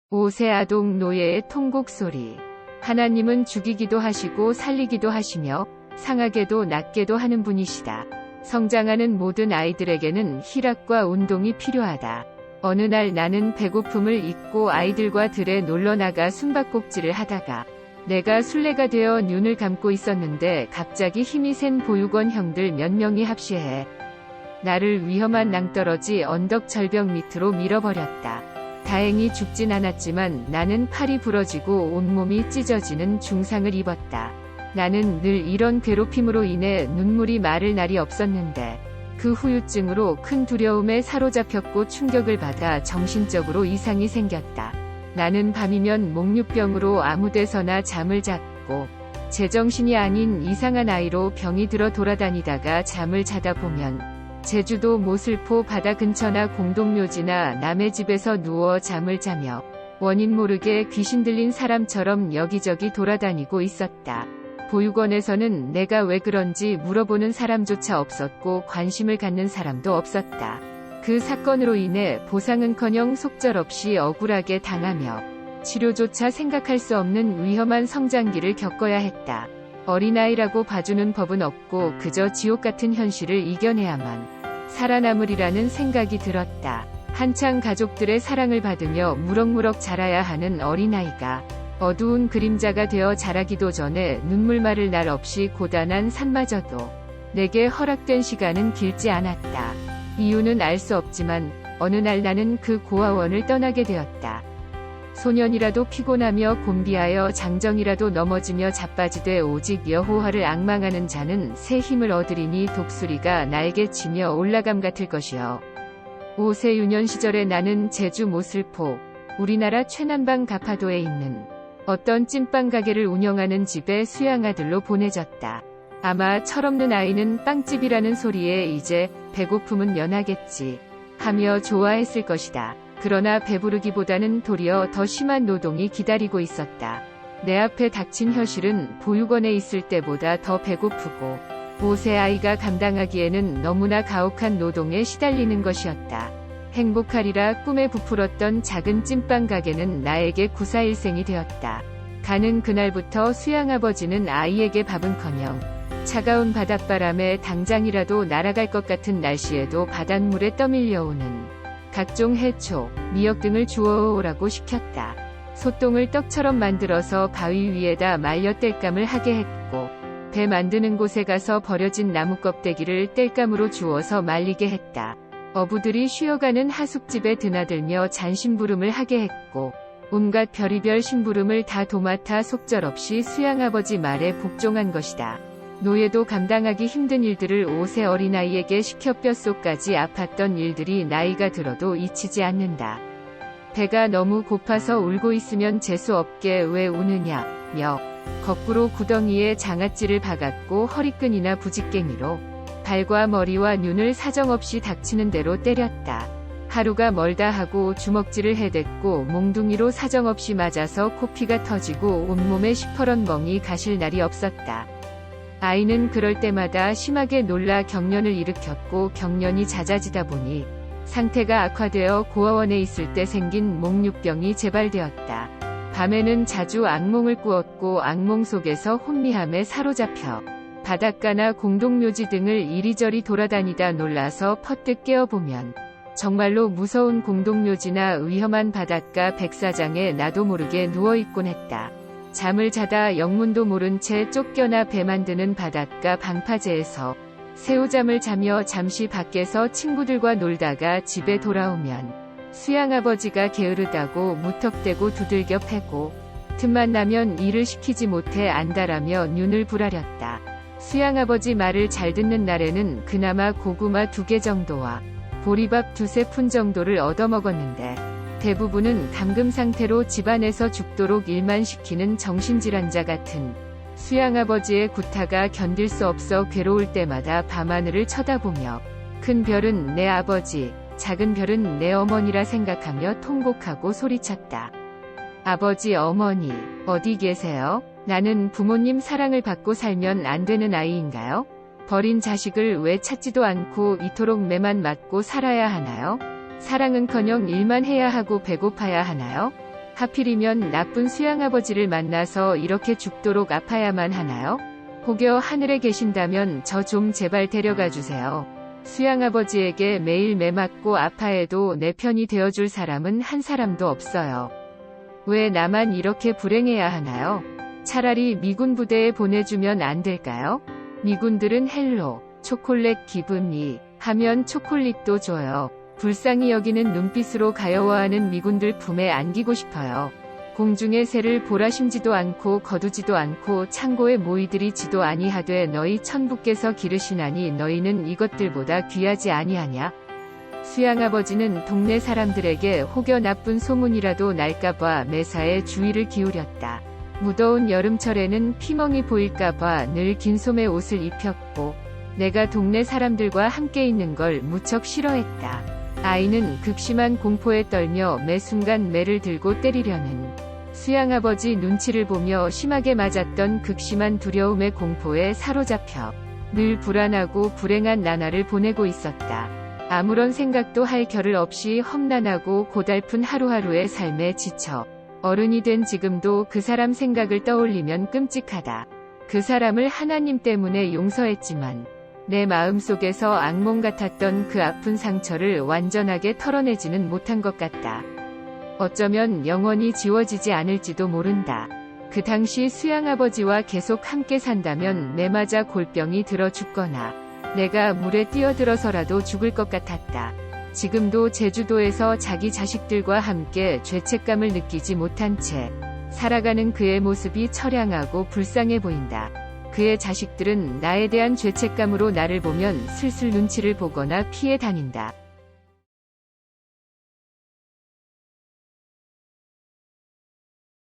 오세 아동 노예의 통곡 소리. 하나님은 죽이기도 하시고 살리기도 하시며 상하게도 낫게도 하는 분이시다. 성장하는 모든 아이들에게는 희락과 운동이 필요하다. 어느 날 나는 배고픔을 잊고 아이들과 들에 놀러나가 숨바꼭질을 하다가 내가 술래가 되어 눈을 감고 있었는데 갑자기 힘이 센 보육원 형들 몇 명이 합시해 나를 위험한 낭떠러지 언덕 절벽 밑으로 밀어버렸다. 다행히 죽진 않았지만 나는 팔이 부러지고 온몸이 찢어지는 중상을 입었다. 나는 늘 이런 괴롭힘으로 인해 눈물이 마를 날이 없었는데 그 후유증으로 큰 두려움에 사로잡혔고 충격을 받아 정신적으로 이상이 생겼다. 나는 밤이면 목류병으로 아무데서나 잠을 잤고 제정신이 아닌 이상한 아이로 병이 들어 돌아다니다가 잠을 자다 보면 제주도 모슬포 바다 근처나 공동묘지나 남의 집에서 누워 잠을 자며 원인 모르게 귀신 들린 사람처럼 여기저기 돌아다니고 있었다. 보육원에서는 내가 왜 그런지 물어보는 사람조차 없었고 관심을 갖는 사람도 없었다. 그 사건으로 인해 보상은커녕 속절없이 억울하게 당하며 치료조차 생각할 수 없는 위험한 성장기를 겪어야 했다. 어린아이라고 봐주는 법은 없고 그저 지옥 같은 현실을 이겨내야만 살아남으리라는 생각이 들었다. 한창 가족들의 사랑을 받으며 무럭무럭 자라야 하는 어린아이가 어두운 그림자가 되어 자라기도 전에 눈물 마를 날 없이 고단한 산마저도 내게 허락된 시간은 길지 않았다. 이유는 알 수 없지만 어느 날 나는 그 고아원을 떠나게 되었다. 소년이라도 피곤하며 곤비하여 장정이라도 넘어지며 자빠지되 오직 여호와를 앙망하는 자는 새 힘을 얻으리니 독수리가 날개 치며 올라감 같을 것이여. 5세 유년 시절에 나는 제주 모슬포, 우리나라 최남방 가파도에 있는 어떤 찐빵 가게를 운영하는 집에 수양아들로 보내졌다. 아마 철없는 아이는 빵집이라는 소리에 이제 배고픔은 면하겠지 하며 좋아했을 것이다. 그러나 배부르기보다는 도리어 더 심한 노동이 기다리고 있었다. 내 앞에 닥친 현실은 보육원에 있을 때보다 더 배고프고 5세 아이가 감당하기에는 너무나 가혹한 노동에 시달리는 것이었다. 행복하리라 꿈에 부풀었던 작은 찐빵 가게는 나에게 구사일생이 되었다. 가는 그날부터 수양아버지는 아이에게 밥은커녕 차가운 바닷바람에 당장이라도 날아갈 것 같은 날씨에도 바닷물에 떠밀려오는 각종 해초, 미역 등을 주워오라고 시켰다. 소똥을 떡처럼 만들어서 바위 위에다 말려 땔감을 하게 했고 배 만드는 곳에 가서 버려진 나무 껍데기를 땔감으로 주워서 말리게 했다. 어부들이 쉬어가는 하숙집에 드나들며 잔심부름을 하게 했고 온갖 별의별 심부름을 다 도맡아 속절없이 수양아버지 말에 복종한 것이다. 노예도 감당하기 힘든 일들을 5세 어린아이에게 시켜 뼛속까지 아팠던 일들이 나이가 들어도 잊히지 않는다. 배가 너무 고파서 울고 있으면 재수 없게 왜 우느냐며 거꾸로 구덩이에 장아찌를 박았고 허리끈이나 부직갱이로 발과 머리와 눈을 사정없이 닥치는 대로 때렸다. 하루가 멀다 하고 주먹질을 해댔고 몽둥이로 사정없이 맞아서 코피가 터지고 온몸에 시퍼런 멍이 가실 날이 없었다. 아이는 그럴 때마다 심하게 놀라 경련을 일으켰고 경련이 잦아지다 보니 상태가 악화되어 고아원에 있을 때 생긴 목류병이 재발되었다. 밤에는 자주 악몽을 꾸었고 악몽 속에서 혼미함에 사로잡혀 바닷가나 공동묘지 등을 이리저리 돌아다니다 놀라서 퍼뜩 깨어보면 정말로 무서운 공동묘지나 위험한 바닷가 백사장에 나도 모르게 누워있곤 했다. 잠을 자다 영문도 모른 채 쫓겨나 배 만드는 바닷가 방파제에서 새우잠을 자며 잠시 밖에서 친구들과 놀다가 집에 돌아오면 수양아버지가 게으르다고 무턱대고 두들겨 패고 틈만 나면 일을 시키지 못해 안달하며 눈을 부라렸다. 수양아버지 말을 잘 듣는 날에는 그나마 고구마 2개 정도와 보리밥 2-3푼 정도를 얻어먹었는데 대부분은 감금 상태로 집안에서 죽도록 일만 시키는 정신질환자 같은 수양아버지의 구타가 견딜 수 없어 괴로울 때마다 밤하늘을 쳐다보며 큰 별은 내 아버지, 작은 별은 내 어머니라 생각하며 통곡하고 소리쳤다. 아버지, 어머니, 어디 계세요? 나는 부모님 사랑을 받고 살면 안 되는 아이인가요? 버린 자식을 왜 찾지도 않고 이토록 매만 맞고 살아야 하나요? 사랑은커녕 일만 해야 하고 배고파야 하나요? 하필이면 나쁜 수양아버지를 만나서 이렇게 죽도록 아파야만 하나요? 혹여 하늘에 계신다면 저 좀 제발 데려가 주세요. 수양아버지에게 매일 매맞고 아파해도 내 편이 되어줄 사람은 한 사람도 없어요. 왜 나만 이렇게 불행해야 하나요? 차라리 미군 부대에 보내주면 안 될까요? 미군들은 헬로, 초콜릿 기분이 하면 초콜릿도 줘요. 불쌍히 여기는 눈빛으로 가여워하는 미군들 품에 안기고 싶어요. 공중의 새를 보라심지도 않고 거두지도 않고 창고에 모이들이지도 아니하되 너희 천부께서 기르시나니 너희는 이것들보다 귀하지 아니하냐? 수양아버지는 동네 사람들에게 혹여 나쁜 소문이라도 날까봐 매사에 주의를 기울였다. 무더운 여름철에는 피멍이 보일까봐 늘 긴 소매 옷을 입혔고 내가 동네 사람들과 함께 있는 걸 무척 싫어했다. 아이는 극심한 공포에 떨며 매 순간 매를 들고 때리려는 수양아버지 눈치를 보며 심하게 맞았던 극심한 두려움의 공포에 사로잡혀 늘 불안하고 불행한 나날을 보내고 있었다. 아무런 생각도 할 겨를 없이 험난하고 고달픈 하루하루의 삶에 지쳐 어른이 된 지금도 그 사람 생각을 떠올리면 끔찍하다. 그 사람을 하나님 때문에 용서했지만 내 마음속에서 악몽 같았던 그 아픈 상처를 완전하게 털어내지는 못한 것 같다. 어쩌면 영원히 지워지지 않을지도 모른다. 그 당시 수양아버지와 계속 함께 산다면 매맞아 골병이 들어 죽거나 내가 물에 뛰어들어서라도 죽을 것 같았다. 지금도 제주도에서 자기 자식들과 함께 죄책감을 느끼지 못한 채 살아가는 그의 모습이 처량하고 불쌍해 보인다. 그의 자식들은 나에 대한 죄책감으로 나를 보면 슬슬 눈치를 보거나 피해 다닌다.